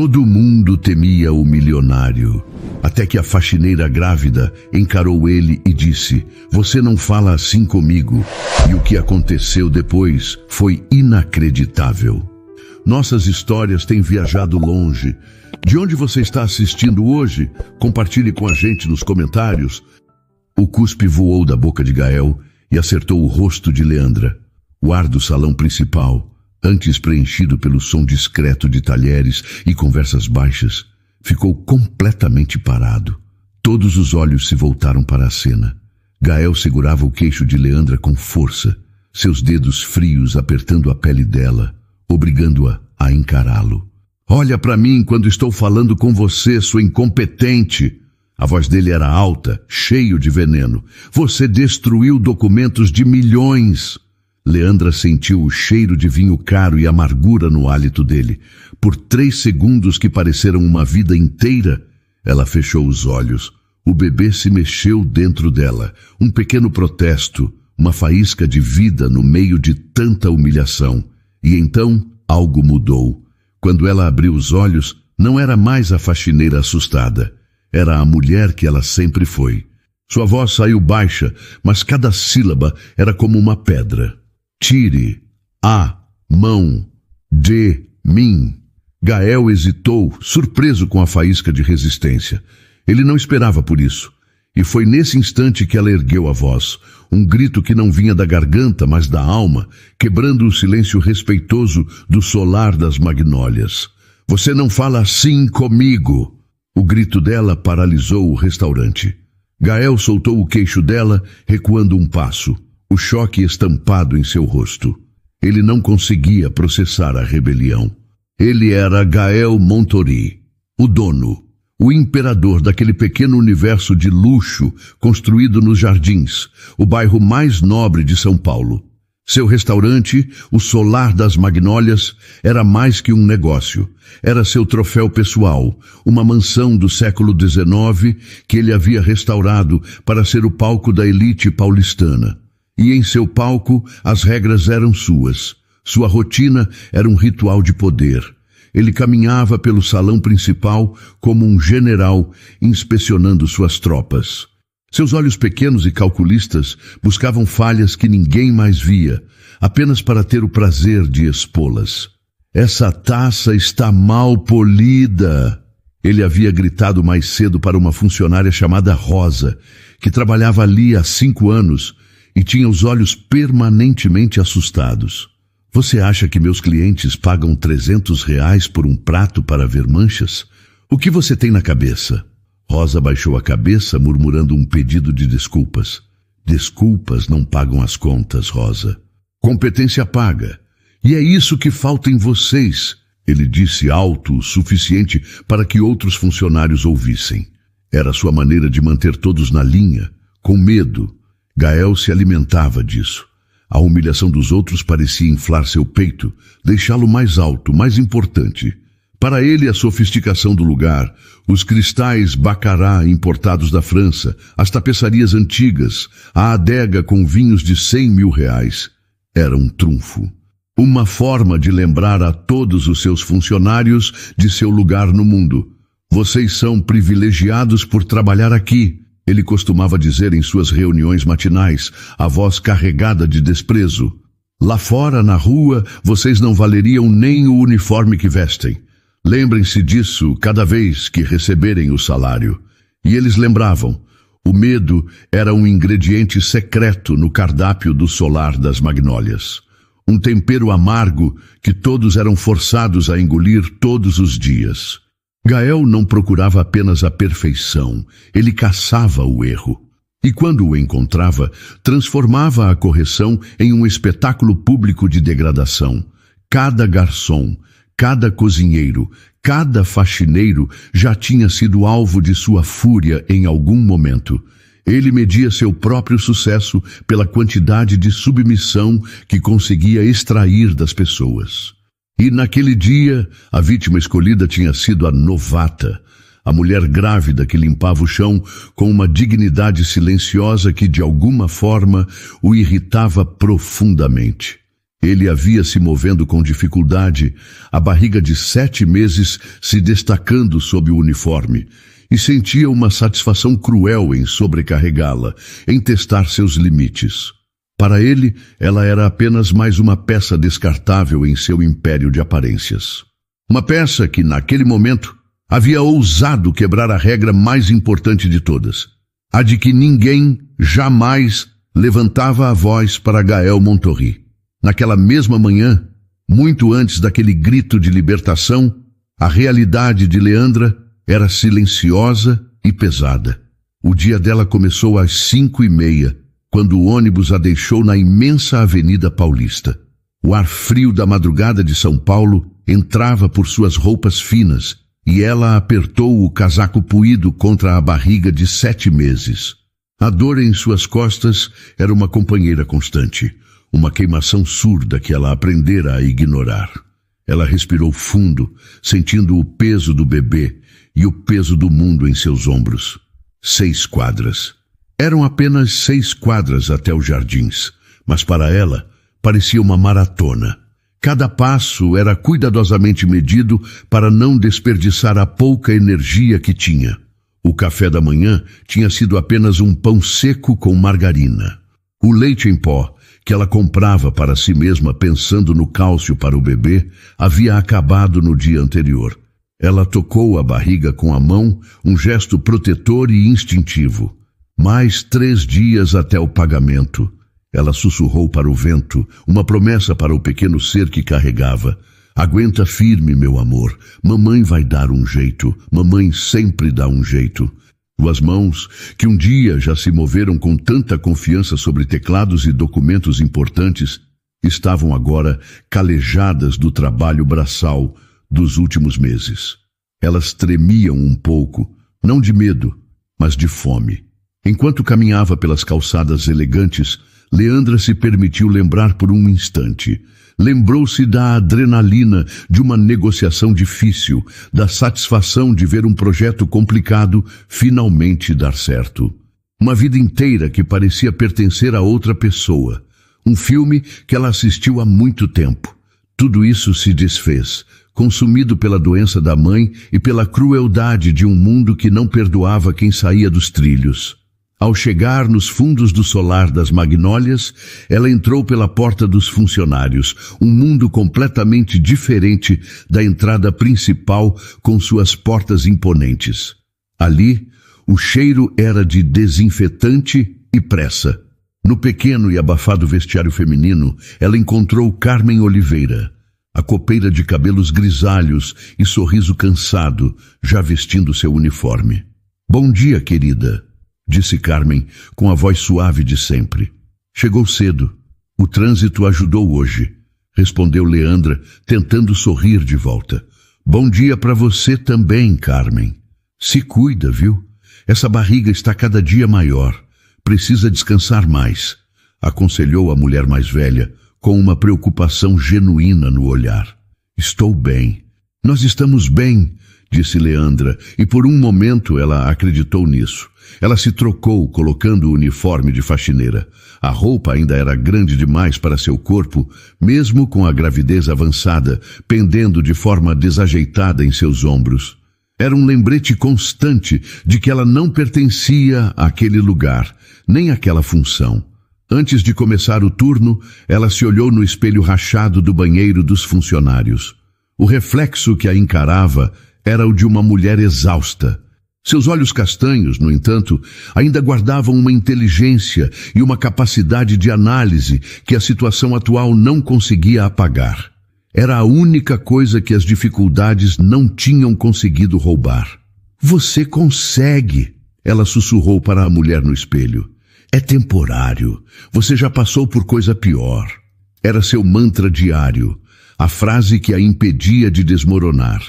Todo mundo temia o milionário, até que a faxineira grávida encarou ele e disse: "Você não fala assim comigo." E o que aconteceu depois foi inacreditável. Nossas histórias têm viajado longe. De onde você está assistindo hoje? Compartilhe com a gente nos comentários. O cuspe voou da boca de Gael e acertou o rosto de Leandra. O ar do salão principal, antes preenchido pelo som discreto de talheres e conversas baixas, ficou completamente parado. Todos os olhos se voltaram para a cena. Gael segurava o queixo de Leandra com força, seus dedos frios apertando a pele dela, obrigando-a a encará-lo. "Olha para mim quando estou falando com você, sua incompetente." A voz dele era alta, cheio de veneno. "Você destruiu documentos de milhões." Leandra sentiu o cheiro de vinho caro e amargura no hálito dele. Por 3 segundos que pareceram uma vida inteira, ela fechou os olhos. O bebê se mexeu dentro dela. Um pequeno protesto, uma faísca de vida no meio de tanta humilhação. E então, algo mudou. Quando ela abriu os olhos, não era mais a faxineira assustada. Era a mulher que ela sempre foi. Sua voz saiu baixa, mas cada sílaba era como uma pedra. "Tire a mão de mim." Gael hesitou, surpreso com a faísca de resistência. Ele não esperava por isso. E foi nesse instante que ela ergueu a voz, um grito que não vinha da garganta, mas da alma, quebrando o silêncio respeitoso do solar das magnólias. "Você não fala assim comigo." O grito dela paralisou o restaurante. Gael soltou o queixo dela, recuando um passo, o choque estampado em seu rosto. Ele não conseguia processar a rebelião. Ele era Gael Montori, o dono, o imperador daquele pequeno universo de luxo construído nos Jardins, o bairro mais nobre de São Paulo. Seu restaurante, o Solar das Magnólias, era mais que um negócio. Era seu troféu pessoal, uma mansão do século XIX que ele havia restaurado para ser o palco da elite paulistana. E em seu palco, as regras eram suas. Sua rotina era um ritual de poder. Ele caminhava pelo salão principal como um general inspecionando suas tropas. Seus olhos pequenos e calculistas buscavam falhas que ninguém mais via, apenas para ter o prazer de expô-las. "Essa taça está mal polida." Ele havia gritado mais cedo para uma funcionária chamada Rosa, que trabalhava ali há 5 anos e tinha os olhos permanentemente assustados. "Você acha que meus clientes pagam R$300 por um prato para ver manchas? O que você tem na cabeça?" Rosa baixou a cabeça, murmurando um pedido de desculpas. "Desculpas não pagam as contas, Rosa. Competência paga. E é isso que falta em vocês." Ele disse alto o suficiente para que outros funcionários ouvissem. Era sua maneira de manter todos na linha, com medo. Gael se alimentava disso. A humilhação dos outros parecia inflar seu peito, deixá-lo mais alto, mais importante. Para ele, a sofisticação do lugar, os cristais Baccarat importados da França, as tapeçarias antigas, a adega com vinhos de R$100.000, era um trunfo. Uma forma de lembrar a todos os seus funcionários de seu lugar no mundo. "Vocês são privilegiados por trabalhar aqui," ele costumava dizer em suas reuniões matinais, a voz carregada de desprezo. "Lá fora, na rua, vocês não valeriam nem o uniforme que vestem. Lembrem-se disso cada vez que receberem o salário." E eles lembravam. O medo era um ingrediente secreto no cardápio do Solar das Magnólias. Um tempero amargo que todos eram forçados a engolir todos os dias. Gael não procurava apenas a perfeição, ele caçava o erro. E quando o encontrava, transformava a correção em um espetáculo público de degradação. Cada garçom, cada cozinheiro, cada faxineiro já tinha sido alvo de sua fúria em algum momento. Ele media seu próprio sucesso pela quantidade de submissão que conseguia extrair das pessoas. E naquele dia, a vítima escolhida tinha sido a novata, a mulher grávida que limpava o chão com uma dignidade silenciosa que de alguma forma o irritava profundamente. Ele havia se movendo com dificuldade, a barriga de 7 meses se destacando sob o uniforme, e sentia uma satisfação cruel em sobrecarregá-la, em testar seus limites. Para ele, ela era apenas mais uma peça descartável em seu império de aparências. Uma peça que, naquele momento, havia ousado quebrar a regra mais importante de todas, a de que ninguém jamais levantava a voz para Gael Montorri. Naquela mesma manhã, muito antes daquele grito de libertação, a realidade de Leandra era silenciosa e pesada. O dia dela começou às 5h30, quando o ônibus a deixou na imensa Avenida Paulista. O ar frio da madrugada de São Paulo entrava por suas roupas finas e ela apertou o casaco puído contra a barriga de 7 meses. A dor em suas costas era uma companheira constante, uma queimação surda que ela aprendera a ignorar. Ela respirou fundo, sentindo o peso do bebê e o peso do mundo em seus ombros. 6 quadras. Eram apenas 6 quadras até os jardins, mas para ela parecia uma maratona. Cada passo era cuidadosamente medido para não desperdiçar a pouca energia que tinha. O café da manhã tinha sido apenas um pão seco com margarina. O leite em pó, que ela comprava para si mesma pensando no cálcio para o bebê, havia acabado no dia anterior. Ela tocou a barriga com a mão, um gesto protetor e instintivo. Mais 3 dias até o pagamento. Ela sussurrou para o vento, uma promessa para o pequeno ser que carregava. Aguenta firme, meu amor. Mamãe vai dar um jeito. Mamãe sempre dá um jeito. Suas mãos, que um dia já se moveram com tanta confiança sobre teclados e documentos importantes, estavam agora calejadas do trabalho braçal dos últimos meses. Elas tremiam um pouco, não de medo, mas de fome. Enquanto caminhava pelas calçadas elegantes, Leandra se permitiu lembrar por um instante. Lembrou-se da adrenalina de uma negociação difícil, da satisfação de ver um projeto complicado finalmente dar certo. Uma vida inteira que parecia pertencer a outra pessoa. Um filme que ela assistiu há muito tempo. Tudo isso se desfez, consumido pela doença da mãe e pela crueldade de um mundo que não perdoava quem saía dos trilhos. Ao chegar nos fundos do solar das Magnólias, ela entrou pela porta dos funcionários, um mundo completamente diferente da entrada principal com suas portas imponentes. Ali, o cheiro era de desinfetante e pressa. No pequeno e abafado vestiário feminino, ela encontrou Carmen Oliveira, a copeira de cabelos grisalhos e sorriso cansado, já vestindo seu uniforme. "Bom dia, querida", disse Carmen, com a voz suave de sempre. "Chegou cedo. O trânsito ajudou hoje", respondeu Leandra, tentando sorrir de volta. "Bom dia para você também, Carmen. Se cuida, viu? Essa barriga está cada dia maior. Precisa descansar mais", aconselhou a mulher mais velha, com uma preocupação genuína no olhar. "Estou bem. Nós estamos bem", disse Leandra, e por um momento ela acreditou nisso. Ela se trocou, colocando o uniforme de faxineira. A roupa ainda era grande demais para seu corpo, mesmo com a gravidez avançada, pendendo de forma desajeitada em seus ombros. Era um lembrete constante de que ela não pertencia àquele lugar, nem àquela função. Antes de começar o turno, ela se olhou no espelho rachado do banheiro dos funcionários. O reflexo que a encarava era o de uma mulher exausta. Seus olhos castanhos, no entanto, ainda guardavam uma inteligência e uma capacidade de análise que a situação atual não conseguia apagar. Era a única coisa que as dificuldades não tinham conseguido roubar. "Você consegue", ela sussurrou para a mulher no espelho. "É temporário. Você já passou por coisa pior." Era seu mantra diário, a frase que a impedia de desmoronar.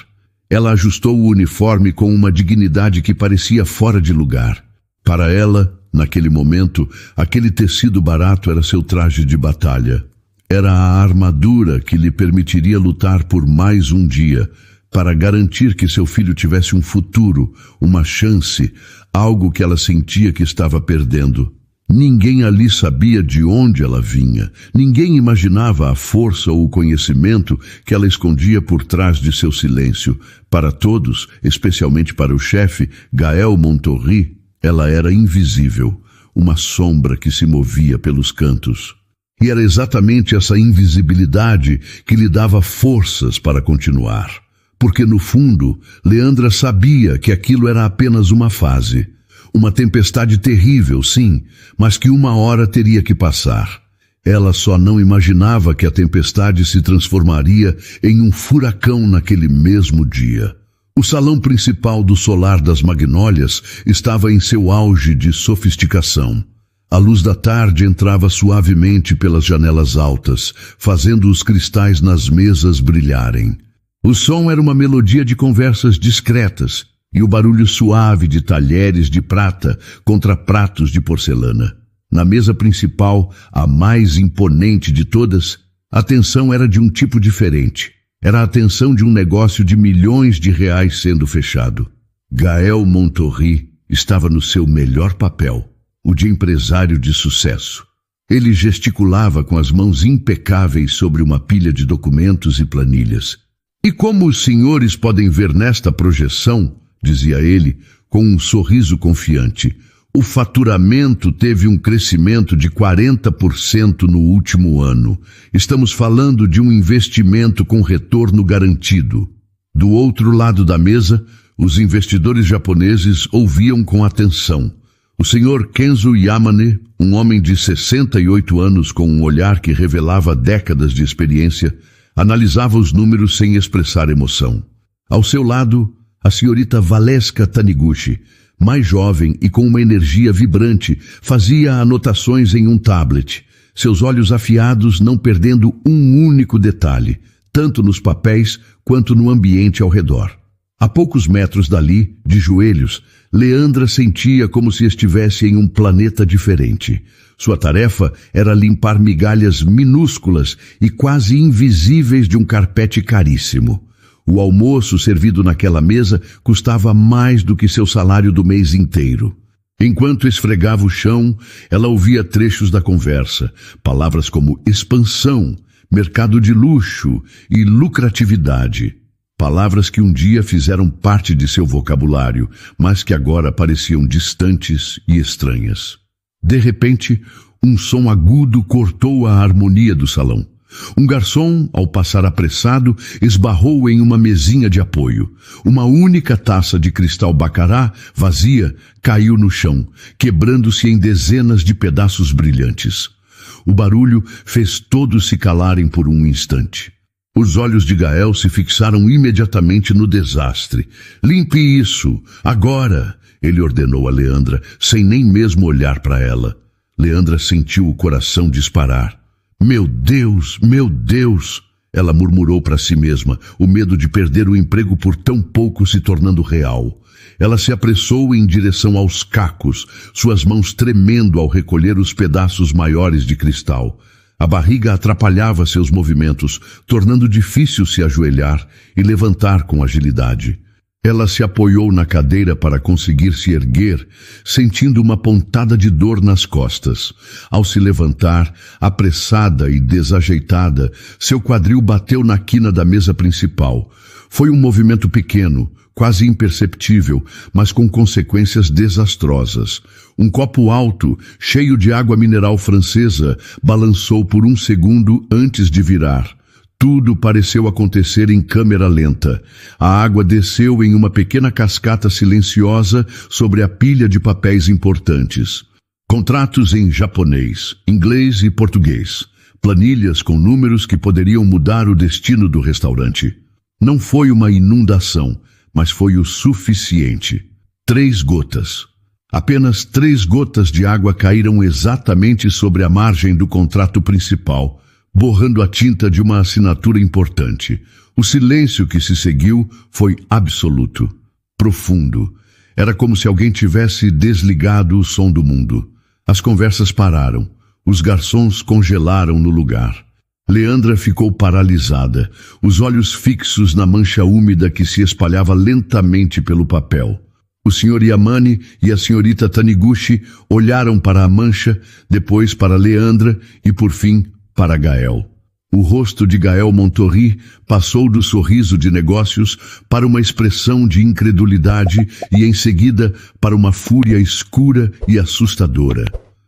Ela ajustou o uniforme com uma dignidade que parecia fora de lugar. Para ela, naquele momento, aquele tecido barato era seu traje de batalha. Era a armadura que lhe permitiria lutar por mais um dia, para garantir que seu filho tivesse um futuro, uma chance, algo que ela sentia que estava perdendo. Ninguém ali sabia de onde ela vinha. Ninguém imaginava a força ou o conhecimento que ela escondia por trás de seu silêncio. Para todos, especialmente para o chefe, Gael Montorri, ela era invisível, uma sombra que se movia pelos cantos. E era exatamente essa invisibilidade que lhe dava forças para continuar. Porque, no fundo, Leandra sabia que aquilo era apenas uma fase. Uma tempestade terrível, sim, mas que uma hora teria que passar. Ela só não imaginava que a tempestade se transformaria em um furacão naquele mesmo dia. O salão principal do Solar das Magnólias estava em seu auge de sofisticação. A luz da tarde entrava suavemente pelas janelas altas, fazendo os cristais nas mesas brilharem. O som era uma melodia de conversas discretas, e o barulho suave de talheres de prata contra pratos de porcelana. Na mesa principal, a mais imponente de todas, a atenção era de um tipo diferente. Era a atenção de um negócio de milhões de reais sendo fechado. Gael Montorri estava no seu melhor papel, o de empresário de sucesso. Ele gesticulava com as mãos impecáveis sobre uma pilha de documentos e planilhas. E como os senhores podem ver nesta projeção, dizia ele, com um sorriso confiante, o faturamento teve um crescimento de 40% no último ano. Estamos falando de um investimento com retorno garantido. Do outro lado da mesa, os investidores japoneses ouviam com atenção. O senhor Kenzo Yamane, um homem de 68 anos com um olhar que revelava décadas de experiência, analisava os números sem expressar emoção. Ao seu lado, a senhorita Valeska Taniguchi, mais jovem e com uma energia vibrante, fazia anotações em um tablet, seus olhos afiados não perdendo um único detalhe, tanto nos papéis quanto no ambiente ao redor. A poucos metros dali, de joelhos, Leandra sentia como se estivesse em um planeta diferente. Sua tarefa era limpar migalhas minúsculas e quase invisíveis de um carpete caríssimo. O almoço servido naquela mesa custava mais do que seu salário do mês inteiro. Enquanto esfregava o chão, ela ouvia trechos da conversa, palavras como expansão, mercado de luxo e lucratividade. Palavras que um dia fizeram parte de seu vocabulário, mas que agora pareciam distantes e estranhas. De repente, um som agudo cortou a harmonia do salão. Um garçom, ao passar apressado, esbarrou em uma mesinha de apoio. Uma única taça de cristal bacará, vazia, caiu no chão, quebrando-se em dezenas de pedaços brilhantes. O barulho fez todos se calarem por um instante. Os olhos de Gael se fixaram imediatamente no desastre. "Limpe isso, agora!" ele ordenou a Leandra, sem nem mesmo olhar para ela. Leandra sentiu o coração disparar. Meu Deus! Ela murmurou para si mesma, o medo de perder o emprego por tão pouco se tornando real. Ela se apressou em direção aos cacos, suas mãos tremendo ao recolher os pedaços maiores de cristal. A barriga atrapalhava seus movimentos, tornando difícil se ajoelhar e levantar com agilidade. Ela se apoiou na cadeira para conseguir se erguer, sentindo uma pontada de dor nas costas. Ao se levantar, apressada e desajeitada, seu quadril bateu na quina da mesa principal. Foi um movimento pequeno, quase imperceptível, mas com consequências desastrosas. Um copo alto, cheio de água mineral francesa, balançou por um segundo antes de virar. Tudo pareceu acontecer em câmera lenta. A água desceu em uma pequena cascata silenciosa sobre a pilha de papéis importantes. Contratos em japonês, inglês e português. Planilhas com números que poderiam mudar o destino do restaurante. Não foi uma inundação, mas foi o suficiente. 3 gotas. Apenas 3 gotas de água caíram exatamente sobre a margem do contrato principal, borrando a tinta de uma assinatura importante. O silêncio que se seguiu foi absoluto, profundo. Era como se alguém tivesse desligado o som do mundo. As conversas pararam. Os garçons congelaram no lugar. Leandra ficou paralisada, os olhos fixos na mancha úmida que se espalhava lentamente pelo papel. O Sr. Yamane e a senhorita Taniguchi olharam para a mancha, depois para Leandra e, por fim, para Gael. O rosto de Gael Montorri passou do sorriso de negócios para uma expressão de incredulidade e, em seguida, para uma fúria escura e assustadora.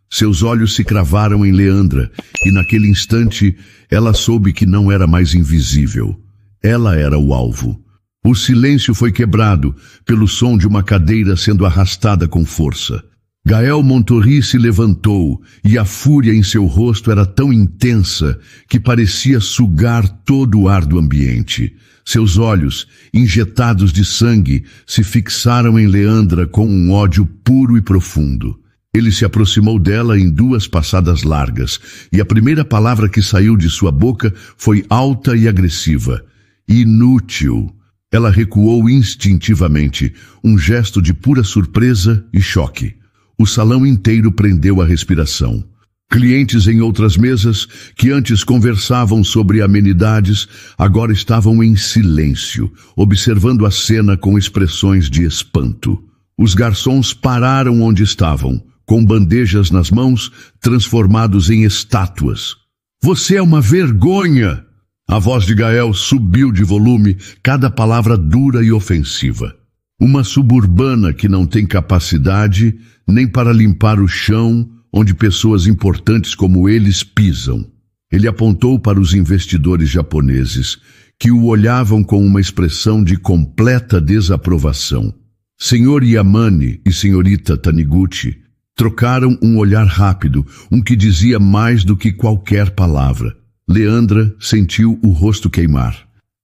Seus olhos se cravaram em Leandra e, naquele instante, ela soube que não era mais invisível. Ela era o alvo. O silêncio foi quebrado pelo som de uma cadeira sendo arrastada com força. Gael Montorri se levantou e a fúria em seu rosto era tão intensa que parecia sugar todo o ar do ambiente. Seus olhos, injetados de sangue, se fixaram em Leandra com um ódio puro e profundo. Ele se aproximou dela em 2 passadas largas e a primeira palavra que saiu de sua boca foi alta e agressiva. Inútil. Ela recuou instintivamente, um gesto de pura surpresa e choque. O salão inteiro prendeu a respiração. Clientes em outras mesas, que antes conversavam sobre amenidades, agora estavam em silêncio, observando a cena com expressões de espanto. Os garçons pararam onde estavam, com bandejas nas mãos, transformados em estátuas. "Você é uma vergonha!" A voz de Gael subiu de volume, cada palavra dura e ofensiva. Uma suburbana que não tem capacidade nem para limpar o chão onde pessoas importantes como eles pisam. Ele apontou para os investidores japoneses, que o olhavam com uma expressão de completa desaprovação. Sr. Yamane e senhorita Taniguchi trocaram um olhar rápido, um que dizia mais do que qualquer palavra. Leandra sentiu o rosto queimar.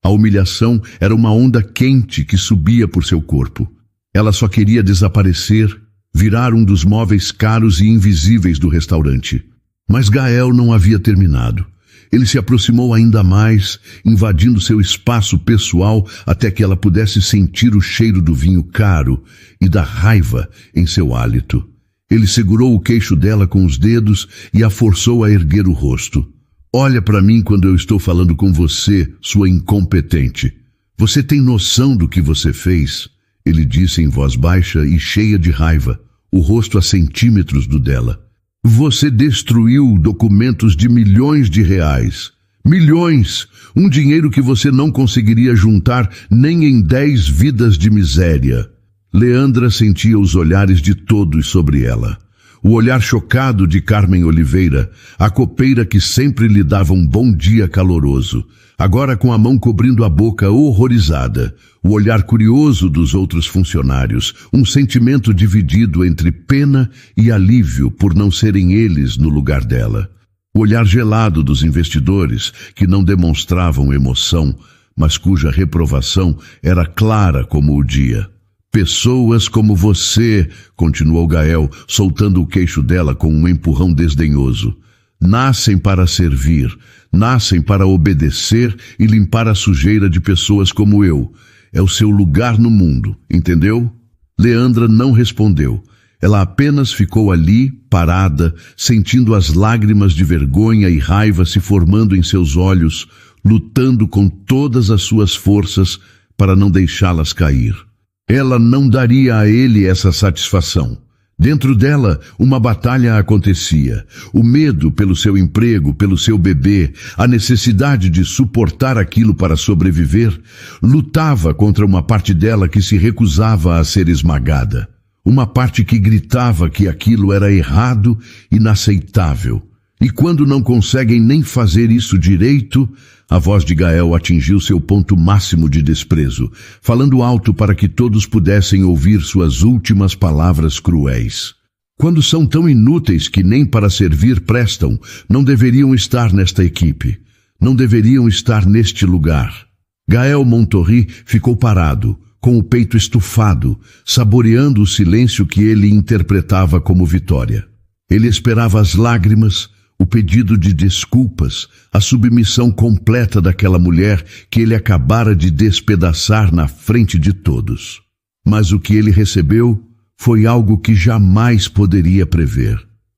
A humilhação era uma onda quente que subia por seu corpo. Ela só queria desaparecer, virar um dos móveis caros e invisíveis do restaurante. Mas Gael não havia terminado. Ele se aproximou ainda mais, invadindo seu espaço pessoal até que ela pudesse sentir o cheiro do vinho caro e da raiva em seu hálito. Ele segurou o queixo dela com os dedos e a forçou a erguer o rosto. "Olha para mim quando eu estou falando com você, sua incompetente. Você tem noção do que você fez?" Ele disse em voz baixa e cheia de raiva, o rosto a centímetros do dela. "Você destruiu documentos de milhões de reais. Milhões! Um dinheiro que você não conseguiria juntar nem em 10 vidas de miséria." Leandra sentia os olhares de todos sobre ela. O olhar chocado de Carmen Oliveira, a copeira que sempre lhe dava um bom dia caloroso, agora com a mão cobrindo a boca horrorizada. O olhar curioso dos outros funcionários, um sentimento dividido entre pena e alívio por não serem eles no lugar dela. O olhar gelado dos investidores, que não demonstravam emoção, mas cuja reprovação era clara como o dia. "Pessoas como você", continuou Gael, soltando o queixo dela com um empurrão desdenhoso, "nascem para servir, nascem para obedecer e limpar a sujeira de pessoas como eu. É o seu lugar no mundo, entendeu?" Leandra não respondeu. Ela apenas ficou ali, parada, sentindo as lágrimas de vergonha e raiva se formando em seus olhos, lutando com todas as suas forças para não deixá-las cair. Ela não daria a ele essa satisfação. Dentro dela, uma batalha acontecia. O medo pelo seu emprego, pelo seu bebê, a necessidade de suportar aquilo para sobreviver, lutava contra uma parte dela que se recusava a ser esmagada. Uma parte que gritava que aquilo era errado, inaceitável. E quando não conseguem nem fazer isso direito, a voz de Gael atingiu seu ponto máximo de desprezo, falando alto para que todos pudessem ouvir suas últimas palavras cruéis. "Quando são tão inúteis que nem para servir prestam, não deveriam estar nesta equipe. Não deveriam estar neste lugar." Gael Montorri ficou parado, com o peito estufado, saboreando o silêncio que ele interpretava como vitória. Ele esperava as lágrimas, o pedido de desculpas, a submissão completa daquela mulher que ele acabara de despedaçar na frente de todos. Mas o que ele recebeu foi algo que jamais poderia prever.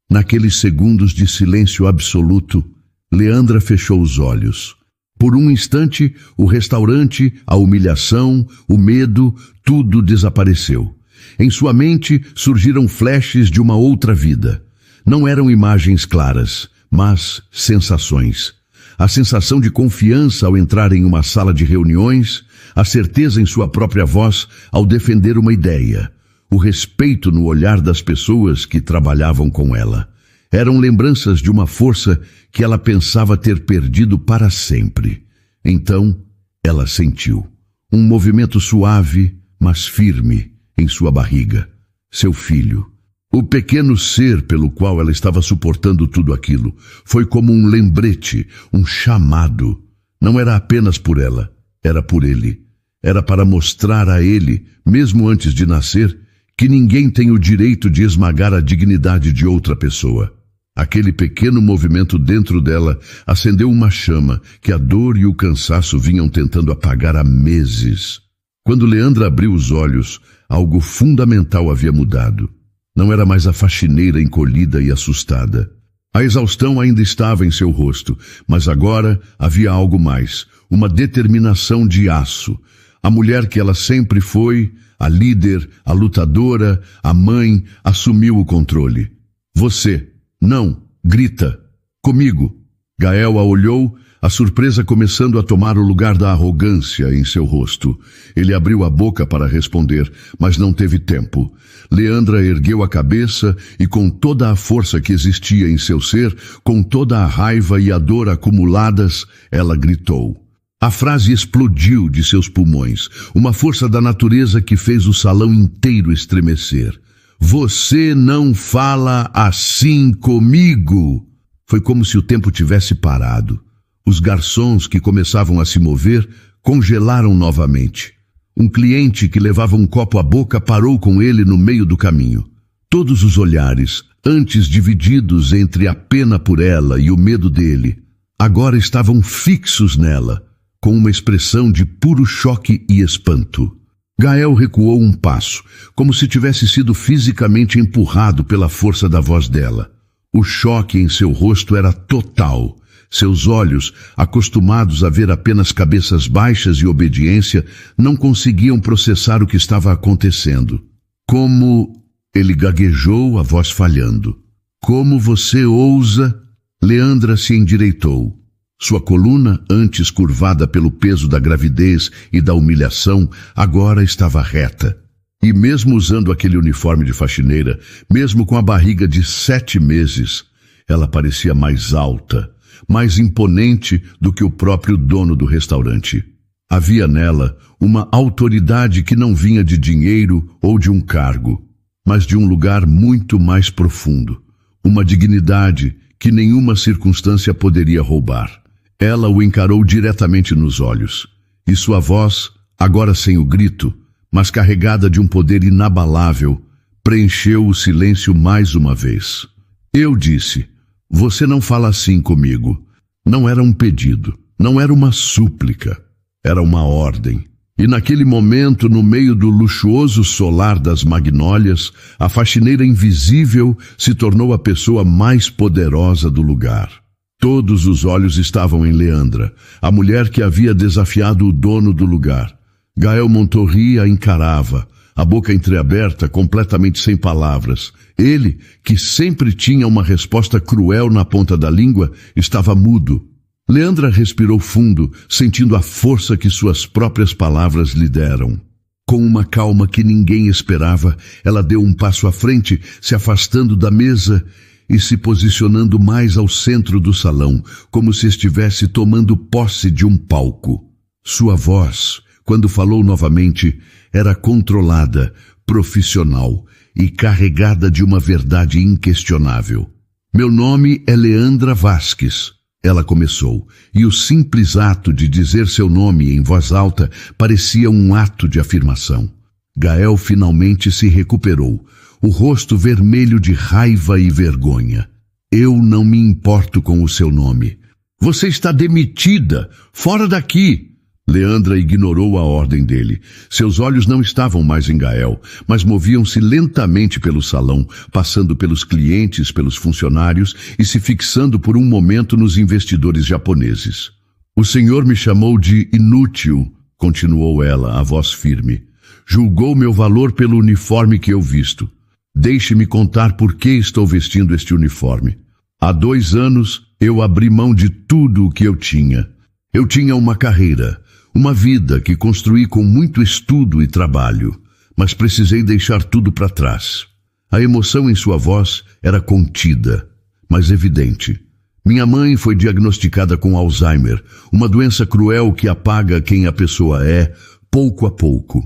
Naqueles segundos de silêncio absoluto, Leandra fechou os olhos. Por um instante, o restaurante, a humilhação, o medo, tudo desapareceu. Em sua mente surgiram flashes de uma outra vida. Não eram imagens claras, mas sensações. A sensação de confiança ao entrar em uma sala de reuniões, a certeza em sua própria voz ao defender uma ideia, o respeito no olhar das pessoas que trabalhavam com ela. Eram lembranças de uma força que ela pensava ter perdido para sempre. Então, ela sentiu um movimento suave, mas firme, em sua barriga. Seu filho. O pequeno ser pelo qual ela estava suportando tudo aquilo foi como um lembrete, um chamado. Não era apenas por ela, era por ele. Era para mostrar a ele, mesmo antes de nascer, que ninguém tem o direito de esmagar a dignidade de outra pessoa. Aquele pequeno movimento dentro dela acendeu uma chama que a dor e o cansaço vinham tentando apagar há meses. Quando Leandra abriu os olhos, algo fundamental havia mudado. Não era mais a faxineira encolhida e assustada. A exaustão ainda estava em seu rosto, mas agora havia algo mais, uma determinação de aço. A mulher que ela sempre foi, a líder, a lutadora, a mãe, assumiu o controle. Você, não, grita, comigo. Gael a olhou, a surpresa começando a tomar o lugar da arrogância em seu rosto. Ele abriu a boca para responder, mas não teve tempo. Leandra ergueu a cabeça e, com toda a força que existia em seu ser, com toda a raiva e a dor acumuladas, ela gritou. A frase explodiu de seus pulmões, uma força da natureza que fez o salão inteiro estremecer. Você não fala assim comigo! Foi como se o tempo tivesse parado. Os garçons que começavam a se mover congelaram novamente. Um cliente que levava um copo à boca parou com ele no meio do caminho. Todos os olhares, antes divididos entre a pena por ela e o medo dele, agora estavam fixos nela, com uma expressão de puro choque e espanto. Gael recuou um passo, como se tivesse sido fisicamente empurrado pela força da voz dela. O choque em seu rosto era total. Seus olhos, acostumados a ver apenas cabeças baixas e obediência, não conseguiam processar o que estava acontecendo. Como... Ele gaguejou, a voz falhando. Como você ousa... Leandra se endireitou. Sua coluna, antes curvada pelo peso da gravidez e da humilhação, agora estava reta. E mesmo usando aquele uniforme de faxineira, mesmo com a barriga de 7 meses, ela parecia mais alta, mais imponente do que o próprio dono do restaurante. Havia nela uma autoridade que não vinha de dinheiro ou de um cargo, mas de um lugar muito mais profundo, uma dignidade que nenhuma circunstância poderia roubar. Ela o encarou diretamente nos olhos, e sua voz, agora sem o grito, mas carregada de um poder inabalável, preencheu o silêncio mais uma vez. Eu disse, você não fala assim comigo. Não era um pedido, não era uma súplica, era uma ordem. E naquele momento, no meio do luxuoso solar das magnólias, a faxineira invisível se tornou a pessoa mais poderosa do lugar. Todos os olhos estavam em Leandra, a mulher que havia desafiado o dono do lugar. Gael Montorri a encarava, a boca entreaberta, completamente sem palavras. Ele, que sempre tinha uma resposta cruel na ponta da língua, estava mudo. Leandra respirou fundo, sentindo a força que suas próprias palavras lhe deram. Com uma calma que ninguém esperava, ela deu um passo à frente, se afastando da mesa e se posicionando mais ao centro do salão, como se estivesse tomando posse de um palco. Sua voz, quando falou novamente, era controlada, profissional e carregada de uma verdade inquestionável. Meu nome é Leandra Vasques. Ela começou, e o simples ato de dizer seu nome em voz alta parecia um ato de afirmação. Gael finalmente se recuperou, o rosto vermelho de raiva e vergonha. Eu não me importo com o seu nome. Você está demitida! Fora daqui! Leandra ignorou a ordem dele. Seus olhos não estavam mais em Gael, mas moviam-se lentamente pelo salão, passando pelos clientes, pelos funcionários e se fixando por um momento nos investidores japoneses. O senhor me chamou de inútil, continuou ela, a voz firme. Julgou meu valor pelo uniforme que eu visto. Deixe-me contar por que estou vestindo este uniforme. Há 2 anos, eu abri mão de tudo o que eu tinha. Eu tinha uma carreira, uma vida que construí com muito estudo e trabalho, mas precisei deixar tudo para trás. A emoção em sua voz era contida, mas evidente. Minha mãe foi diagnosticada com Alzheimer, uma doença cruel que apaga quem a pessoa é, pouco a pouco.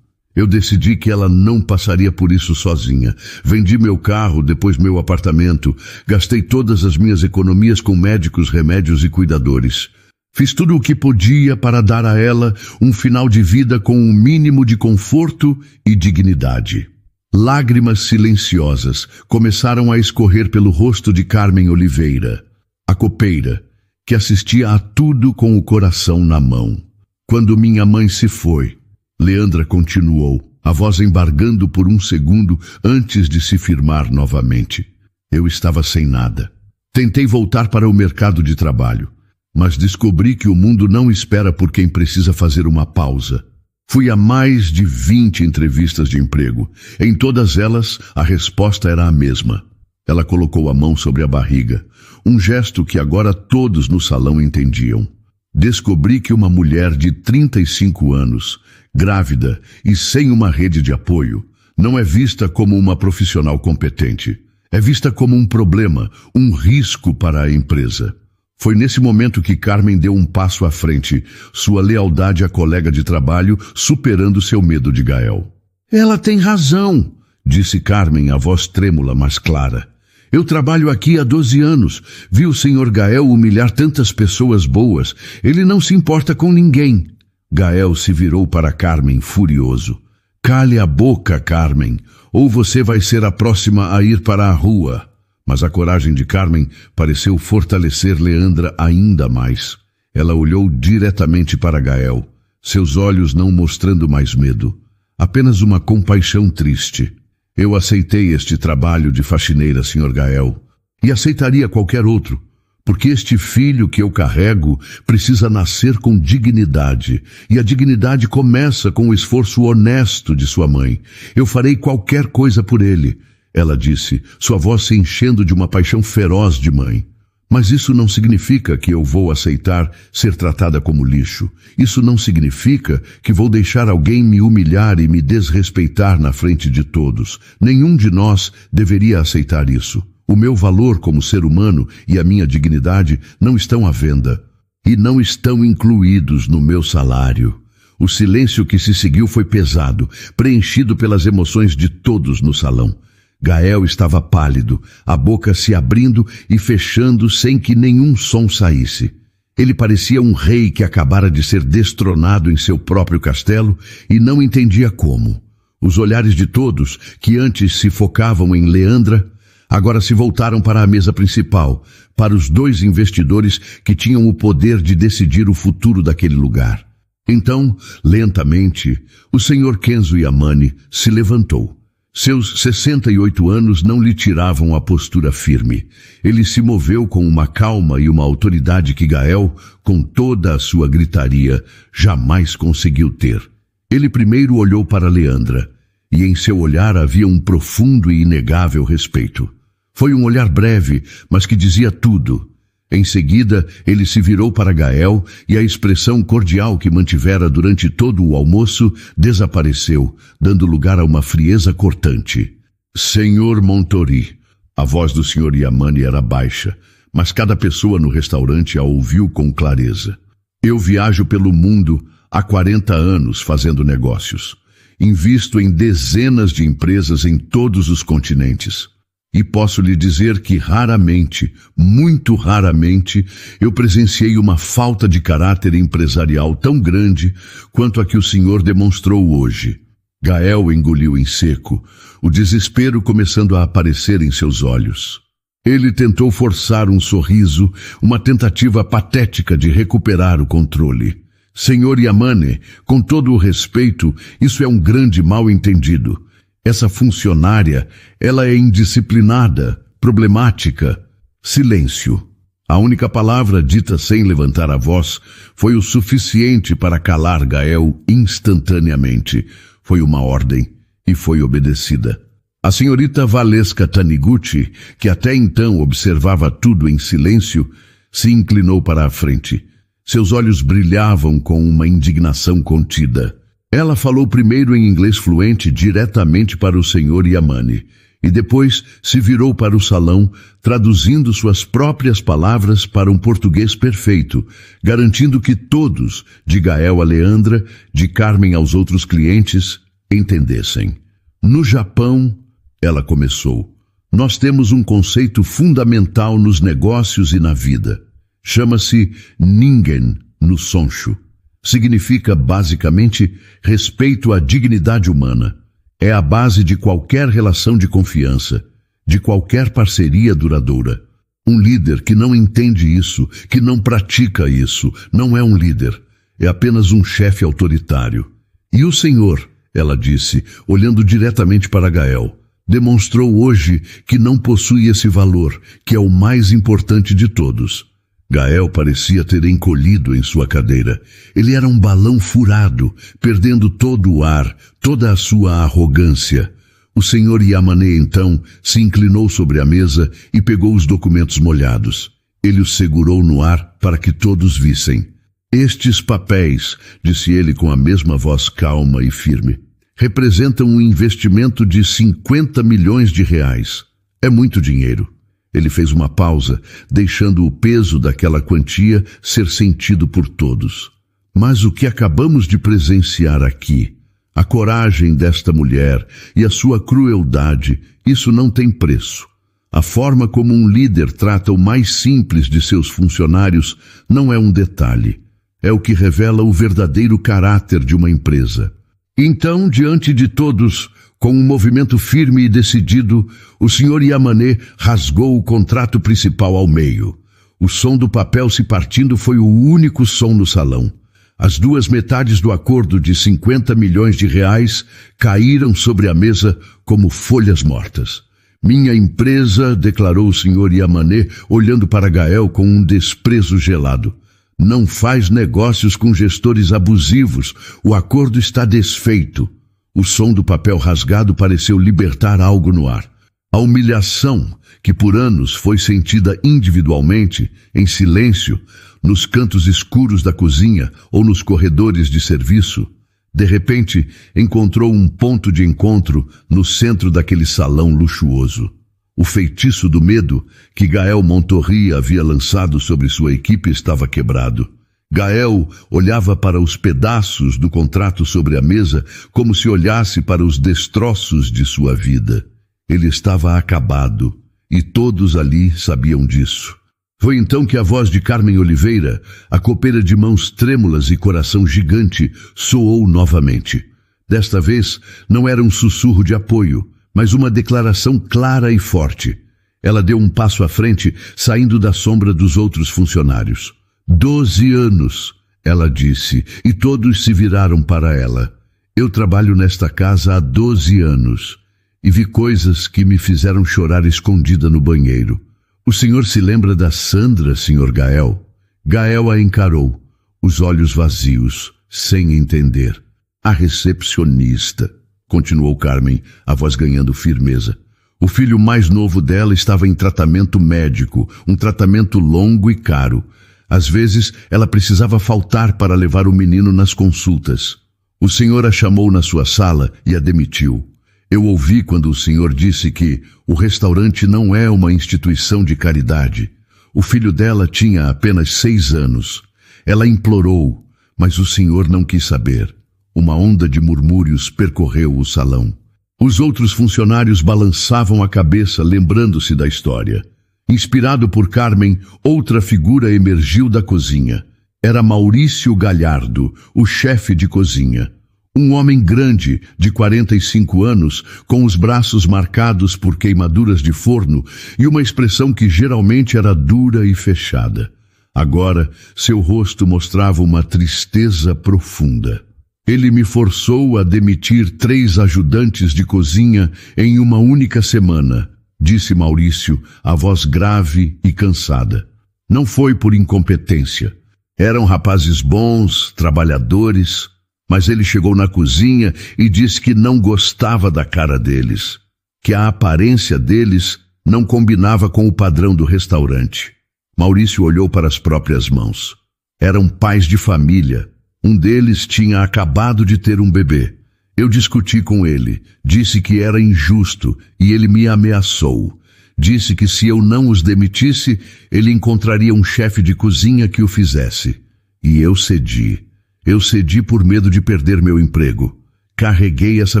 Eu decidi que ela não passaria por isso sozinha. Vendi meu carro, depois meu apartamento. Gastei todas as minhas economias com médicos, remédios e cuidadores. Fiz tudo o que podia para dar a ela um final de vida com um mínimo de conforto e dignidade. Lágrimas silenciosas começaram a escorrer pelo rosto de Carmen Oliveira, a copeira, que assistia a tudo com o coração na mão. Quando minha mãe se foi, Leandra continuou, a voz embargando por um segundo antes de se firmar novamente. Eu estava sem nada. Tentei voltar para o mercado de trabalho, mas descobri que o mundo não espera por quem precisa fazer uma pausa. Fui a mais de 20 entrevistas de emprego. Em todas elas, a resposta era a mesma. Ela colocou a mão sobre a barriga, um gesto que agora todos no salão entendiam. Descobri que uma mulher de 35 anos, grávida e sem uma rede de apoio, não é vista como uma profissional competente. É vista como um problema, um risco para a empresa. Foi nesse momento que Carmen deu um passo à frente, sua lealdade à colega de trabalho superando seu medo de Gael. Ela tem razão, disse Carmen, a voz trêmula, mas clara. Eu trabalho aqui há 12 anos. Vi o Sr. Gael humilhar tantas pessoas boas. Ele não se importa com ninguém. Gael se virou para Carmen, furioso. Cale a boca, Carmen, ou você vai ser a próxima a ir para a rua. Mas a coragem de Carmen pareceu fortalecer Leandra ainda mais. Ela olhou diretamente para Gael, seus olhos não mostrando mais medo, apenas uma compaixão triste. Eu aceitei este trabalho de faxineira, Sr. Gael, e aceitaria qualquer outro, porque este filho que eu carrego precisa nascer com dignidade, e a dignidade começa com o esforço honesto de sua mãe. Eu farei qualquer coisa por ele. Ela disse, sua voz se enchendo de uma paixão feroz de mãe. Mas isso não significa que eu vou aceitar ser tratada como lixo. Isso não significa que vou deixar alguém me humilhar e me desrespeitar na frente de todos. Nenhum de nós deveria aceitar isso. O meu valor como ser humano e a minha dignidade não estão à venda. E não estão incluídos no meu salário. O silêncio que se seguiu foi pesado, preenchido pelas emoções de todos no salão. Gael estava pálido, a boca se abrindo e fechando sem que nenhum som saísse. Ele parecia um rei que acabara de ser destronado em seu próprio castelo e não entendia como. Os olhares de todos, que antes se focavam em Leandra, agora se voltaram para a mesa principal, para os 2 investidores que tinham o poder de decidir o futuro daquele lugar. Então, lentamente, o Sr. Kenzo Yamane se levantou. Seus 68 anos não lhe tiravam a postura firme. Ele se moveu com uma calma e uma autoridade que Gael, com toda a sua gritaria, jamais conseguiu ter. Ele primeiro olhou para Leandra, e em seu olhar havia um profundo e inegável respeito. Foi um olhar breve, mas que dizia tudo. Em seguida, ele se virou para Gael e a expressão cordial que mantivera durante todo o almoço desapareceu, dando lugar a uma frieza cortante. Senhor Montori. A voz do Sr. Yamane era baixa, mas cada pessoa no restaurante a ouviu com clareza. Eu viajo pelo mundo há 40 anos fazendo negócios. Invisto em dezenas de empresas em todos os continentes. E posso lhe dizer que raramente, muito raramente, eu presenciei uma falta de caráter empresarial tão grande quanto a que o senhor demonstrou hoje. Gael engoliu em seco, o desespero começando a aparecer em seus olhos. Ele tentou forçar um sorriso, uma tentativa patética de recuperar o controle. Senhor Yamane, com todo o respeito, isso é um grande mal-entendido. Essa funcionária, ela é indisciplinada, problemática. Silêncio. A única palavra dita sem levantar a voz foi o suficiente para calar Gael instantaneamente. Foi uma ordem e foi obedecida. A senhorita Valesca Taniguchi, que até então observava tudo em silêncio, se inclinou para a frente. Seus olhos brilhavam com uma indignação contida. Ela falou primeiro em inglês fluente diretamente para o Sr. Yamane, e depois se virou para o salão, traduzindo suas próprias palavras para um português perfeito, garantindo que todos, de Gael a Leandra, de Carmen aos outros clientes, entendessem. No Japão, ela começou, nós temos um conceito fundamental nos negócios e na vida. Chama-se Ningen no Sonshu. Significa, basicamente, respeito à dignidade humana. É a base de qualquer relação de confiança, de qualquer parceria duradoura. Um líder que não entende isso, que não pratica isso, não é um líder. É apenas um chefe autoritário. E o Senhor, ela disse, olhando diretamente para Gael, demonstrou hoje que não possui esse valor, que é o mais importante de todos. Gael parecia ter encolhido em sua cadeira. Ele era um balão furado, perdendo todo o ar, toda a sua arrogância. O Sr. Yamane, então, se inclinou sobre a mesa e pegou os documentos molhados. Ele os segurou no ar para que todos vissem. Estes papéis, disse ele com a mesma voz calma e firme, representam um investimento de 50 milhões de reais. É muito dinheiro. Ele fez uma pausa, deixando o peso daquela quantia ser sentido por todos. Mas o que acabamos de presenciar aqui, a coragem desta mulher e a sua crueldade, isso não tem preço. A forma como um líder trata o mais simples de seus funcionários não é um detalhe. É o que revela o verdadeiro caráter de uma empresa. Então, diante de todos, com um movimento firme e decidido, o Sr. Yamane rasgou o contrato principal ao meio. O som do papel se partindo foi o único som no salão. As duas metades do acordo de 50 milhões de reais caíram sobre a mesa como folhas mortas. Minha empresa, declarou o Sr. Yamane, olhando para Gael com um desprezo gelado, não faz negócios com gestores abusivos. O acordo está desfeito. O som do papel rasgado pareceu libertar algo no ar. A humilhação, que por anos foi sentida individualmente, em silêncio, nos cantos escuros da cozinha ou nos corredores de serviço, de repente encontrou um ponto de encontro no centro daquele salão luxuoso. O feitiço do medo que Gael Montorri havia lançado sobre sua equipe estava quebrado. Gael olhava para os pedaços do contrato sobre a mesa como se olhasse para os destroços de sua vida. Ele estava acabado, e todos ali sabiam disso. Foi então que a voz de Carmen Oliveira, a copeira de mãos trêmulas e coração gigante, soou novamente. Desta vez, não era um sussurro de apoio, mas uma declaração clara e forte. Ela deu um passo à frente, saindo da sombra dos outros funcionários. 12 anos, ela disse, e todos se viraram para ela. Eu trabalho nesta casa há 12 anos, e vi coisas que me fizeram chorar escondida no banheiro. O senhor se lembra da Sandra, Sr. Gael? Gael a encarou, os olhos vazios, sem entender. A recepcionista, continuou Carmen, a voz ganhando firmeza. O filho mais novo dela estava em tratamento médico, um tratamento longo e caro. Às vezes, ela precisava faltar para levar o menino nas consultas. O senhor a chamou na sua sala e a demitiu. Eu ouvi quando o senhor disse que o restaurante não é uma instituição de caridade. O filho dela tinha apenas 6 anos. Ela implorou, mas o senhor não quis saber. Uma onda de murmúrios percorreu o salão. Os outros funcionários balançavam a cabeça, lembrando-se da história. Inspirado por Carmen, outra figura emergiu da cozinha. Era Maurício Galhardo, o chefe de cozinha. Um homem grande, de 45 anos, com os braços marcados por queimaduras de forno e uma expressão que geralmente era dura e fechada. Agora, seu rosto mostrava uma tristeza profunda. Ele me forçou a demitir 3 ajudantes de cozinha em uma única semana, disse Maurício, a voz grave e cansada. Não foi por incompetência. Eram rapazes bons, trabalhadores. Mas ele chegou na cozinha e disse que não gostava da cara deles, que a aparência deles não combinava com o padrão do restaurante. Maurício olhou para as próprias mãos. Eram pais de família. Um deles tinha acabado de ter um bebê. Eu discuti com ele, disse que era injusto e ele me ameaçou. Disse que se eu não os demitisse, ele encontraria um chefe de cozinha que o fizesse. E eu cedi. Eu cedi por medo de perder meu emprego. Carreguei essa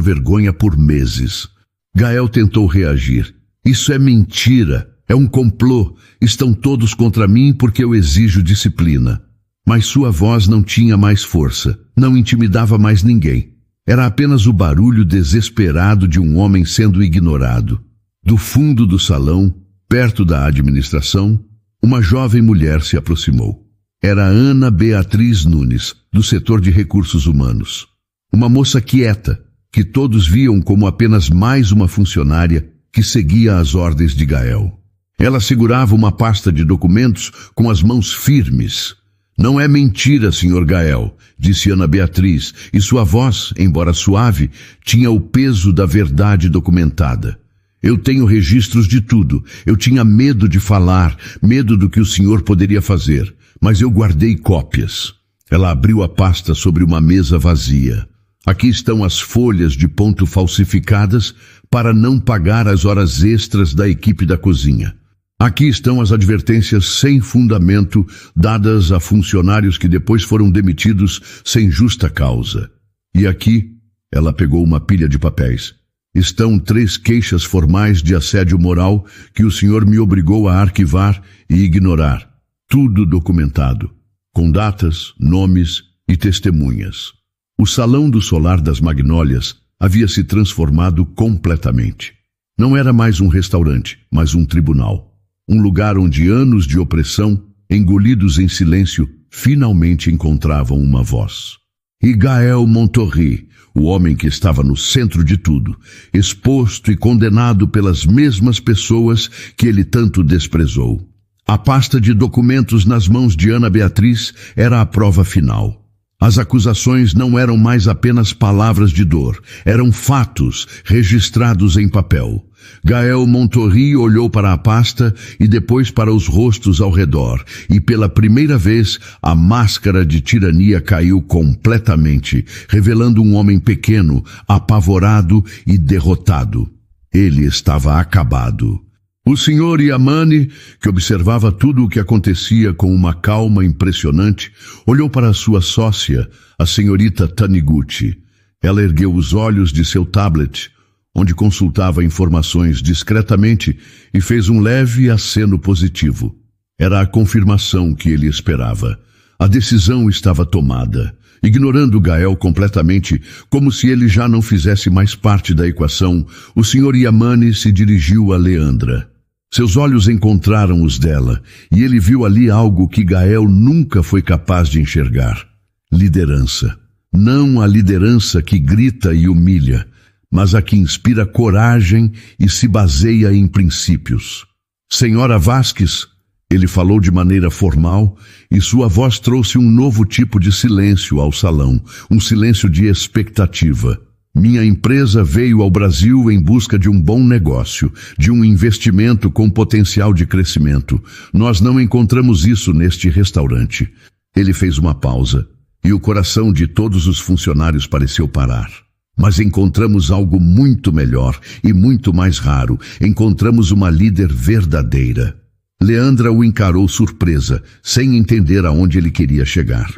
vergonha por meses. Gael tentou reagir. Isso é mentira, é um complô. Estão todos contra mim porque eu exijo disciplina. Mas sua voz não tinha mais força, não intimidava mais ninguém. Era apenas o barulho desesperado de um homem sendo ignorado. Do fundo do salão, perto da administração, uma jovem mulher se aproximou. Era Ana Beatriz Nunes, do setor de recursos humanos. Uma moça quieta, que todos viam como apenas mais uma funcionária que seguia as ordens de Gael. Ela segurava uma pasta de documentos com as mãos firmes. Não é mentira, Sr. Gael, disse Ana Beatriz, e sua voz, embora suave, tinha o peso da verdade documentada. Eu tenho registros de tudo. Eu tinha medo de falar, medo do que o senhor poderia fazer, mas eu guardei cópias. Ela abriu a pasta sobre uma mesa vazia. Aqui estão as folhas de ponto falsificadas para não pagar as horas extras da equipe da cozinha. Aqui estão as advertências sem fundamento dadas a funcionários que depois foram demitidos sem justa causa. E aqui, ela pegou uma pilha de papéis. Estão 3 queixas formais de assédio moral que o senhor me obrigou a arquivar e ignorar. Tudo documentado, com datas, nomes e testemunhas. O salão do Solar das Magnólias havia se transformado completamente. Não era mais um restaurante, mas um tribunal. Um lugar onde anos de opressão, engolidos em silêncio, finalmente encontravam uma voz. E Gael Montorri, o homem que estava no centro de tudo, exposto e condenado pelas mesmas pessoas que ele tanto desprezou. A pasta de documentos nas mãos de Ana Beatriz era a prova final. As acusações não eram mais apenas palavras de dor, eram fatos registrados em papel. Gael Montorri olhou para a pasta e depois para os rostos ao redor, e pela primeira vez a máscara de tirania caiu completamente, revelando um homem pequeno, apavorado e derrotado. Ele estava acabado. O Sr. Yamane, que observava tudo o que acontecia com uma calma impressionante, olhou para sua sócia, a senhorita Taniguchi. Ela ergueu os olhos de seu tablet, onde consultava informações discretamente, e fez um leve aceno positivo. Era a confirmação que ele esperava. A decisão estava tomada. Ignorando Gael completamente, como se ele já não fizesse mais parte da equação, o Sr. Yamane se dirigiu a Leandra. Seus olhos encontraram os dela, e ele viu ali algo que Gael nunca foi capaz de enxergar. Liderança. Não a liderança que grita e humilha, mas a que inspira coragem e se baseia em princípios. Senhora Vasques, ele falou de maneira formal, e sua voz trouxe um novo tipo de silêncio ao salão, um silêncio de expectativa. Minha empresa veio ao Brasil em busca de um bom negócio, de um investimento com potencial de crescimento. Nós não encontramos isso neste restaurante. Ele fez uma pausa, e o coração de todos os funcionários pareceu parar. Mas encontramos algo muito melhor e muito mais raro. Encontramos uma líder verdadeira. Leandra o encarou surpresa, sem entender aonde ele queria chegar.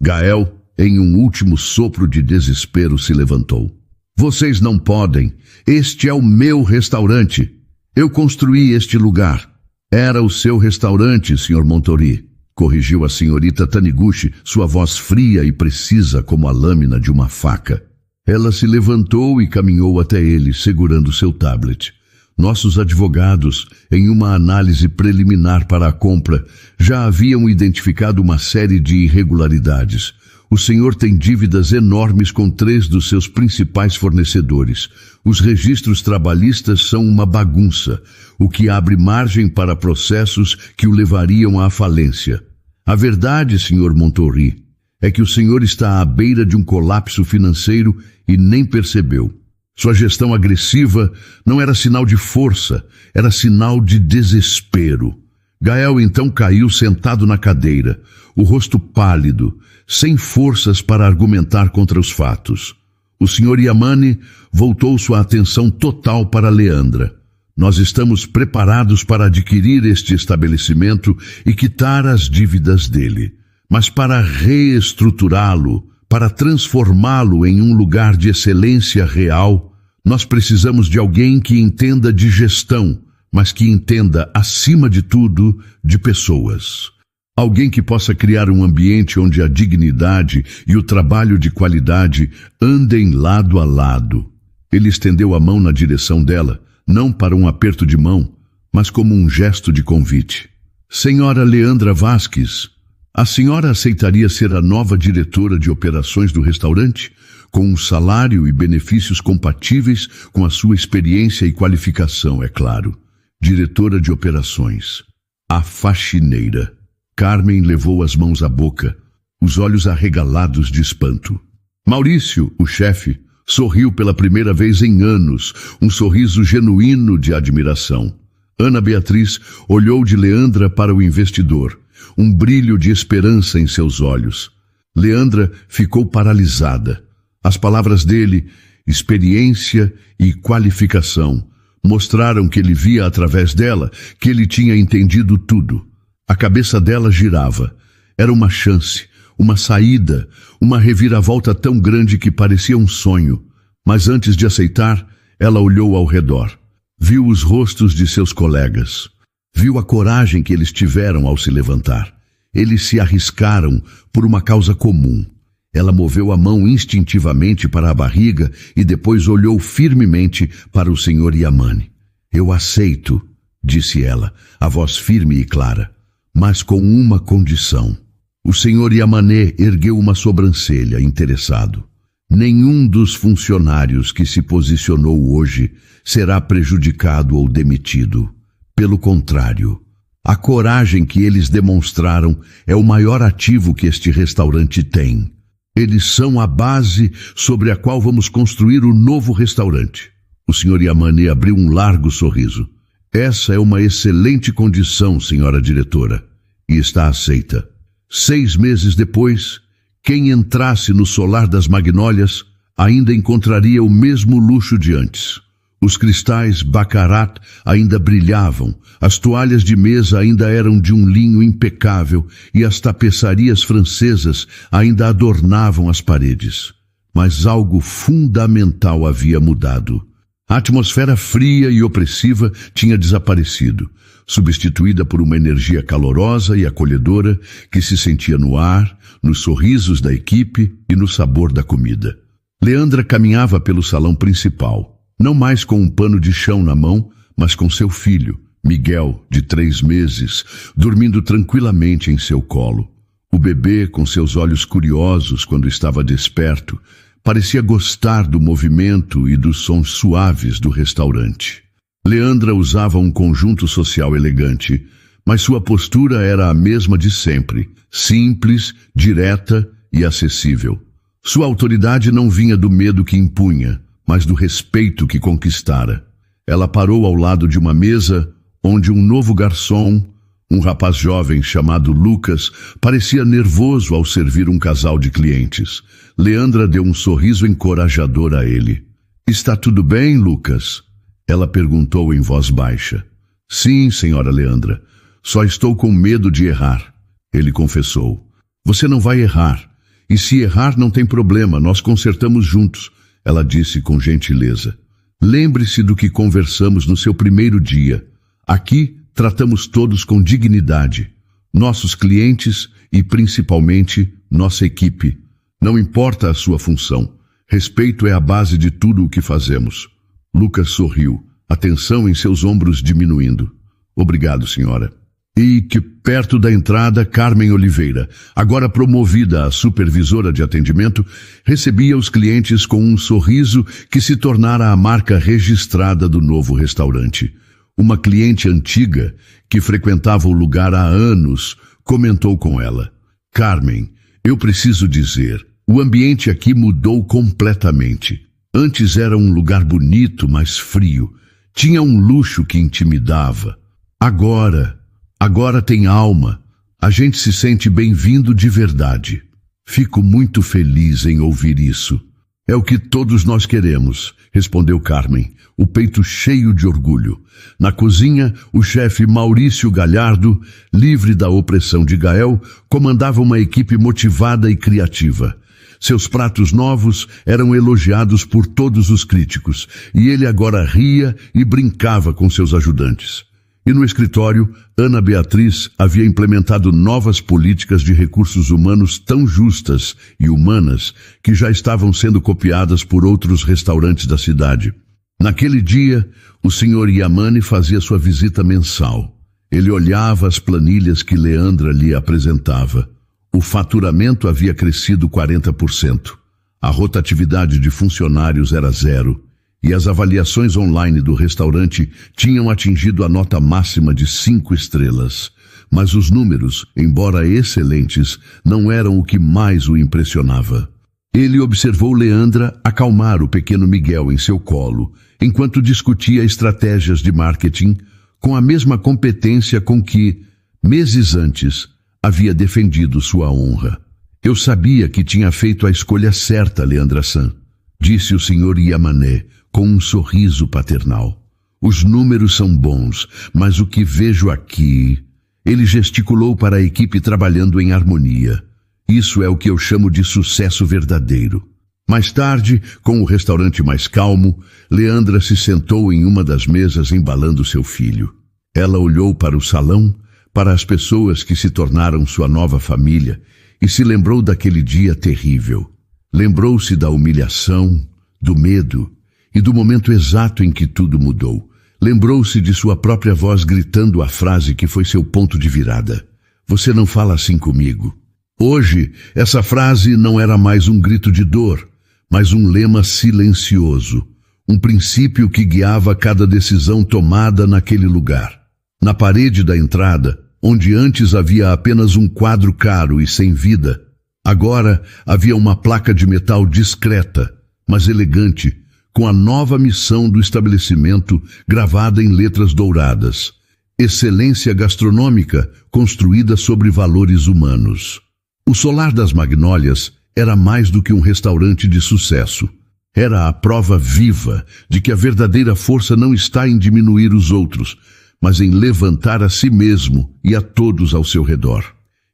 Gael, em um último sopro de desespero, se levantou. Vocês não podem. Este é o meu restaurante. Eu construí este lugar. Era o seu restaurante, Sr. Montorri, corrigiu a senhorita Taniguchi, sua voz fria e precisa como a lâmina de uma faca. Ela se levantou e caminhou até ele, segurando seu tablet. Nossos advogados, em uma análise preliminar para a compra, já haviam identificado uma série de irregularidades. O senhor tem dívidas enormes com 3 dos seus principais fornecedores. Os registros trabalhistas são uma bagunça, o que abre margem para processos que o levariam à falência. A verdade, Sr. Montorri, é que o senhor está à beira de um colapso financeiro e nem percebeu. Sua gestão agressiva não era sinal de força, era sinal de desespero. Gael então caiu sentado na cadeira, o rosto pálido, sem forças para argumentar contra os fatos. O Sr. Yamane voltou sua atenção total para Leandra. Nós estamos preparados para adquirir este estabelecimento e quitar as dívidas dele. Mas para reestruturá-lo, para transformá-lo em um lugar de excelência real, nós precisamos de alguém que entenda de gestão, mas que entenda, acima de tudo, de pessoas. Alguém que possa criar um ambiente onde a dignidade e o trabalho de qualidade andem lado a lado. Ele estendeu a mão na direção dela, não para um aperto de mão, mas como um gesto de convite. Senhora Leandra Vasques, a senhora aceitaria ser a nova diretora de operações do restaurante, com um salário e benefícios compatíveis com a sua experiência e qualificação, é claro. Diretora de operações. A faxineira. Carmen levou as mãos à boca, os olhos arregalados de espanto. Maurício, o chefe, sorriu pela primeira vez em anos, um sorriso genuíno de admiração. Ana Beatriz olhou de Leandra para o investidor, um brilho de esperança em seus olhos. Leandra ficou paralisada. As palavras dele, experiência e qualificação, mostraram que ele via através dela, que ele tinha entendido tudo. A cabeça dela girava. Era uma chance, uma saída, uma reviravolta tão grande que parecia um sonho. Mas antes de aceitar, ela olhou ao redor. Viu os rostos de seus colegas. Viu a coragem que eles tiveram ao se levantar. Eles se arriscaram por uma causa comum. Ela moveu a mão instintivamente para a barriga e depois olhou firmemente para o Sr. Yamane. Eu aceito, disse ela, a voz firme e clara, mas com uma condição. O Sr. Yamane ergueu uma sobrancelha, interessado. Nenhum dos funcionários que se posicionou hoje será prejudicado ou demitido. Pelo contrário, a coragem que eles demonstraram é o maior ativo que este restaurante tem. Eles são a base sobre a qual vamos construir o novo restaurante. O Sr. Yamane abriu um largo sorriso. Essa é uma excelente condição, senhora diretora, e está aceita. 6 meses depois, quem entrasse no solar das Magnólias ainda encontraria o mesmo luxo de antes. Os cristais Baccarat ainda brilhavam, as toalhas de mesa ainda eram de um linho impecável e as tapeçarias francesas ainda adornavam as paredes. Mas algo fundamental havia mudado. A atmosfera fria e opressiva tinha desaparecido, substituída por uma energia calorosa e acolhedora que se sentia no ar, nos sorrisos da equipe e no sabor da comida. Leandra caminhava pelo salão principal. Não mais com um pano de chão na mão, mas com seu filho, Miguel, de 3 meses, dormindo tranquilamente em seu colo. O bebê, com seus olhos curiosos quando estava desperto, parecia gostar do movimento e dos sons suaves do restaurante. Leandra usava um conjunto social elegante, mas sua postura era a mesma de sempre, simples, direta e acessível. Sua autoridade não vinha do medo que impunha, mas do respeito que conquistara. Ela parou ao lado de uma mesa onde um novo garçom, um rapaz jovem chamado Lucas, parecia nervoso ao servir um casal de clientes. Leandra deu um sorriso encorajador a ele. Está tudo bem, Lucas? Ela perguntou em voz baixa. Sim, senhora Leandra. Só estou com medo de errar. Ele confessou. Você não vai errar. E se errar não tem problema, nós consertamos juntos. Ela disse com gentileza. Lembre-se do que conversamos no seu primeiro dia. Aqui tratamos todos com dignidade. Nossos clientes e principalmente nossa equipe. Não importa a sua função. Respeito é a base de tudo o que fazemos. Lucas sorriu, a tensão em seus ombros diminuindo. Obrigado, senhora. E que perto da entrada, Carmen Oliveira, agora promovida a supervisora de atendimento, recebia os clientes com um sorriso que se tornara a marca registrada do novo restaurante. Uma cliente antiga, que frequentava o lugar há anos, comentou com ela. Carmen, Eu preciso dizer, o ambiente aqui mudou completamente. Antes era um lugar bonito, mas frio. Tinha um luxo que intimidava. Agora tem alma. A gente se sente bem-vindo de verdade. Fico muito feliz em ouvir isso. É o que todos nós queremos, respondeu Carmen, o peito cheio de orgulho. Na cozinha, o chefe Maurício Galhardo, livre da opressão de Gael, comandava uma equipe motivada e criativa. Seus pratos novos eram elogiados por todos os críticos, e ele agora ria e brincava com seus ajudantes. E no escritório, Ana Beatriz havia implementado novas políticas de recursos humanos tão justas e humanas que já estavam sendo copiadas por outros restaurantes da cidade. Naquele dia, o Sr. Yamane fazia sua visita mensal. Ele olhava as planilhas que Leandra lhe apresentava. O faturamento havia crescido 40%. A rotatividade de funcionários era 0. E as avaliações online do restaurante tinham atingido a nota máxima de 5 estrelas. Mas os números, embora excelentes, não eram o que mais o impressionava. Ele observou Leandra acalmar o pequeno Miguel em seu colo, enquanto discutia estratégias de marketing com a mesma competência com que, meses antes, havia defendido sua honra. Eu sabia que tinha feito a escolha certa, Leandra-san, disse o Sr. Yamane, com um sorriso paternal. Os números são bons, mas o que vejo aqui... Ele gesticulou para a equipe trabalhando em harmonia. Isso é o que eu chamo de sucesso verdadeiro. Mais tarde, com o restaurante mais calmo, Leandra se sentou em uma das mesas embalando seu filho. Ela olhou para o salão, para as pessoas que se tornaram sua nova família, e se lembrou daquele dia terrível. Lembrou-se da humilhação, do medo e do momento exato em que tudo mudou. Lembrou-se de sua própria voz gritando a frase que foi seu ponto de virada. Você não fala assim comigo. Hoje, essa frase não era mais um grito de dor, mas um lema silencioso, um princípio que guiava cada decisão tomada naquele lugar. Na parede da entrada, onde antes havia apenas um quadro caro e sem vida, agora havia uma placa de metal discreta, mas elegante, com a nova missão do estabelecimento gravada em letras douradas. Excelência gastronômica construída sobre valores humanos. O Solar das Magnólias era mais do que um restaurante de sucesso. Era a prova viva de que a verdadeira força não está em diminuir os outros, mas em levantar a si mesmo e a todos ao seu redor.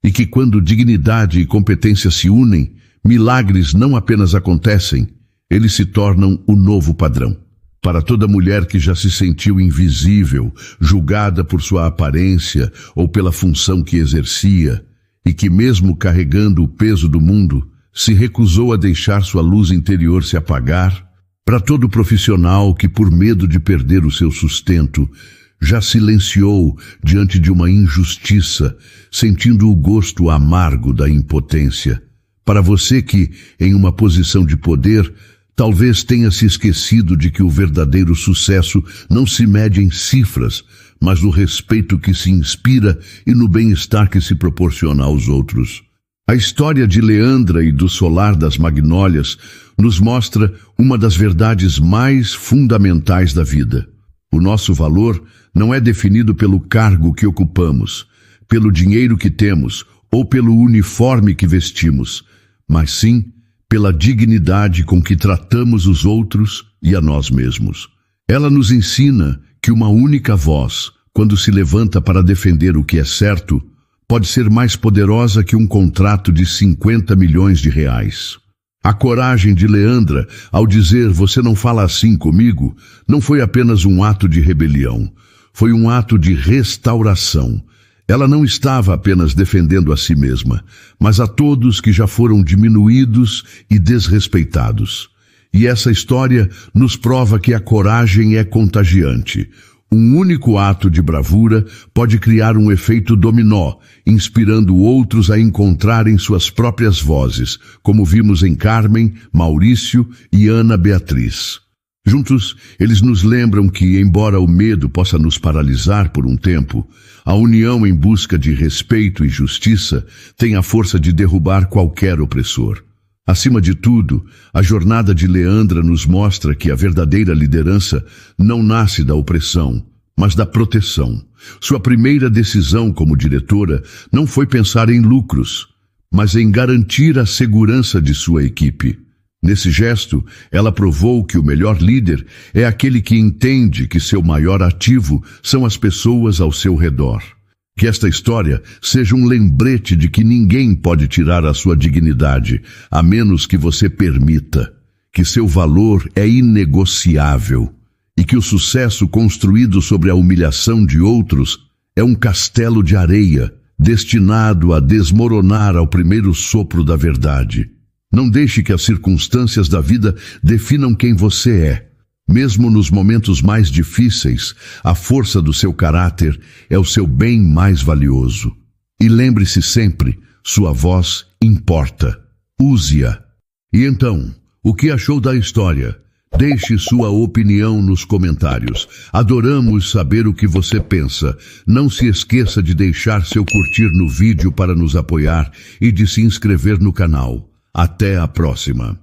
E que quando dignidade e competência se unem, milagres não apenas acontecem, eles se tornam o novo padrão. Para toda mulher que já se sentiu invisível, julgada por sua aparência ou pela função que exercia, e que mesmo carregando o peso do mundo, se recusou a deixar sua luz interior se apagar, para todo profissional que por medo de perder o seu sustento, já silenciou diante de uma injustiça, sentindo o gosto amargo da impotência. Para você que, em uma posição de poder, talvez tenha se esquecido de que o verdadeiro sucesso não se mede em cifras, mas no respeito que se inspira e no bem-estar que se proporciona aos outros. A história de Leandra e do Solar das Magnólias nos mostra uma das verdades mais fundamentais da vida. O nosso valor não é definido pelo cargo que ocupamos, pelo dinheiro que temos ou pelo uniforme que vestimos, mas sim pela dignidade com que tratamos os outros e a nós mesmos. Ela nos ensina que uma única voz, quando se levanta para defender o que é certo, pode ser mais poderosa que um contrato de 50 milhões de reais. A coragem de Leandra, ao dizer "você não fala assim comigo", não foi apenas um ato de rebelião, foi um ato de restauração. Ela não estava apenas defendendo a si mesma, mas a todos que já foram diminuídos e desrespeitados. E essa história nos prova que a coragem é contagiante. Um único ato de bravura pode criar um efeito dominó, inspirando outros a encontrarem suas próprias vozes, como vimos em Carmen, Maurício e Ana Beatriz. Juntos, eles nos lembram que, embora o medo possa nos paralisar por um tempo, a união em busca de respeito e justiça tem a força de derrubar qualquer opressor. Acima de tudo, a jornada de Leandra nos mostra que a verdadeira liderança não nasce da opressão, mas da proteção. Sua primeira decisão como diretora não foi pensar em lucros, mas em garantir a segurança de sua equipe. Nesse gesto, ela provou que o melhor líder é aquele que entende que seu maior ativo são as pessoas ao seu redor. Que esta história seja um lembrete de que ninguém pode tirar a sua dignidade, a menos que você permita, que seu valor é inegociável e que o sucesso construído sobre a humilhação de outros é um castelo de areia destinado a desmoronar ao primeiro sopro da verdade. Não deixe que as circunstâncias da vida definam quem você é. Mesmo nos momentos mais difíceis, a força do seu caráter é o seu bem mais valioso. E lembre-se sempre, sua voz importa. Use-a. E então, o que achou da história? Deixe sua opinião nos comentários. Adoramos saber o que você pensa. Não se esqueça de deixar seu curtir no vídeo para nos apoiar e de se inscrever no canal. Até a próxima.